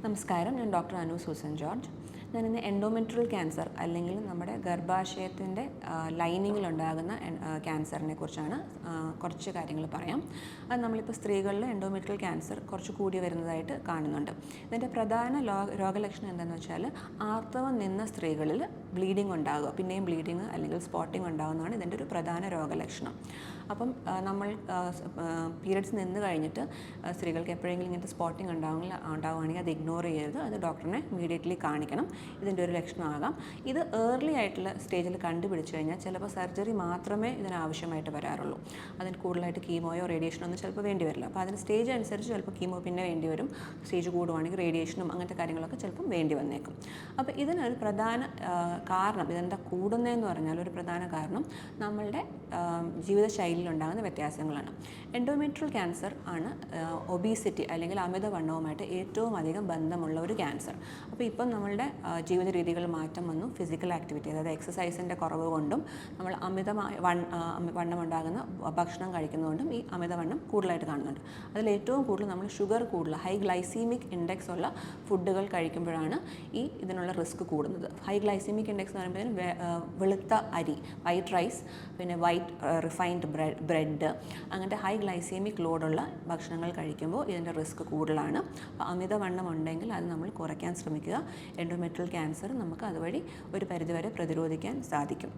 നമസ്കാരം, ഞാൻ doctor Anu Susan George. ഞാനിന്ന് എൻഡോമെട്രിയൽ ക്യാൻസർ അല്ലെങ്കിൽ നമ്മുടെ ഗർഭാശയത്തിൻ്റെ ലൈനിങ്ങിലുണ്ടാകുന്ന ക്യാൻസറിനെ കുറിച്ചാണ് കുറച്ച് കാര്യങ്ങൾ പറയാം. അത് നമ്മളിപ്പോൾ സ്ത്രീകളിൽ എൻഡോമെട്രിയൽ ക്യാൻസർ കുറച്ച് കൂടി വരുന്നതായിട്ട് കാണുന്നുണ്ട്. ഇതിൻ്റെ പ്രധാന രോഗലക്ഷണം എന്താണെന്ന് വെച്ചാൽ ആർത്തവം നിന്ന സ്ത്രീകളിൽ ബ്ലീഡിങ് ഉണ്ടാകുക, പിന്നെയും ബ്ലീഡിങ് അല്ലെങ്കിൽ സ്പോട്ടിങ് ഉണ്ടാകുന്നതാണ് ഇതിൻ്റെ ഒരു പ്രധാന രോഗലക്ഷണം. അപ്പം നമ്മൾ പീരിയഡ്സ് നിന്ന് കഴിഞ്ഞിട്ട് സ്ത്രീകൾക്ക് എപ്പോഴെങ്കിലും ഇങ്ങനത്തെ സ്പോട്ടിങ് ഉണ്ടാവുകയാണെങ്കിൽ അത് ഇഗ്നോർ ചെയ്യരുത്, അത് ഡോക്ടറിനെ ഇമ്മീഡിയറ്റ്ലി കാണിക്കണം. ഇതിൻ്റെ ഒരു ലക്ഷണമാകാം. ഇത് ഏർലി ആയിട്ടുള്ള സ്റ്റേജിൽ കണ്ടുപിടിച്ച് കഴിഞ്ഞാൽ ചിലപ്പോൾ സർജറി മാത്രമേ ഇതിനാവശ്യമായിട്ട് വരാറുള്ളൂ. അതിന് കൂടുതലായിട്ട് കീമോയോ റേഡിയേഷനോ ഒന്നും ചിലപ്പോൾ വേണ്ടി വരില്ല. അപ്പോൾ അതിന് സ്റ്റേജ് അനുസരിച്ച് ചിലപ്പോൾ കീമോ പിന്നെ വേണ്ടി വരും, സ്റ്റേജ് കൂടുവാണെങ്കിൽ റേഡിയേഷനും അങ്ങനത്തെ കാര്യങ്ങളൊക്കെ ചിലപ്പം വേണ്ടി വന്നേക്കും. അപ്പോൾ ഇതിനൊരു പ്രധാന കാരണം, ഇതെന്താ കൂടുന്നതെന്ന് പറഞ്ഞാൽ ഒരു പ്രധാന കാരണം നമ്മളുടെ ജീവിതശൈലിയിലുണ്ടാകുന്ന വ്യത്യാസങ്ങളാണ്. എൻഡോമെട്രിയൽ ക്യാൻസർ ആണ് ഒബീസിറ്റി അല്ലെങ്കിൽ അമിതവണ്ണവുമായിട്ട് ഏറ്റവും അധികം ബന്ധമുള്ള ഒരു ക്യാൻസർ. അപ്പോൾ ഇപ്പം നമ്മളുടെ ജീവിത രീതികളിൽ മാറ്റം വന്നു. ഫിസിക്കൽ ആക്ടിവിറ്റി, അതായത് എക്സസൈസിൻ്റെ കുറവ് കൊണ്ടും നമ്മൾ അമിതമായ വണ്ണമുണ്ടാകുന്ന ഭക്ഷണം കഴിക്കുന്നതുകൊണ്ടും ഈ അമിതവണ്ണം കൂടുതലായിട്ട് കാണുന്നുണ്ട്. അതിൽ ഏറ്റവും കൂടുതൽ നമ്മൾ ഷുഗർ കൂടുതൽ ഹൈ ഗ്ലൈസീമിക് ഇൻഡെക്സ് ഉള്ള ഫുഡുകൾ കഴിക്കുമ്പോഴാണ് ഇതിനുള്ള റിസ്ക് കൂടുന്നത്. ഹൈ ഗ്ലൈസീമിക് ഇൻഡെക്സ് എന്ന് പറയുമ്പോൾ വെളുത്ത അരി, വൈറ്റ് റൈസ്, പിന്നെ വൈറ്റ് റിഫൈൻഡ് ബ്രെഡ്, അങ്ങനത്തെ ഹൈ ഗ്ലൈസീമിക് ലോഡുള്ള ഭക്ഷണങ്ങൾ കഴിക്കുമ്പോൾ ഇതിൻ്റെ റിസ്ക് കൂടുതലാണ്. അപ്പോൾ അമിതവണ്ണം ഉണ്ടെങ്കിൽ അത് നമ്മൾ കുറയ്ക്കാൻ ശ്രമിക്കുക. എൻഡോമെട്രിയൽ ക്യാൻസർ നമുക്ക് അതുവഴി ഒരു പരിധിവരെ പ്രതിരോധിക്കാൻ സാധിക്കും.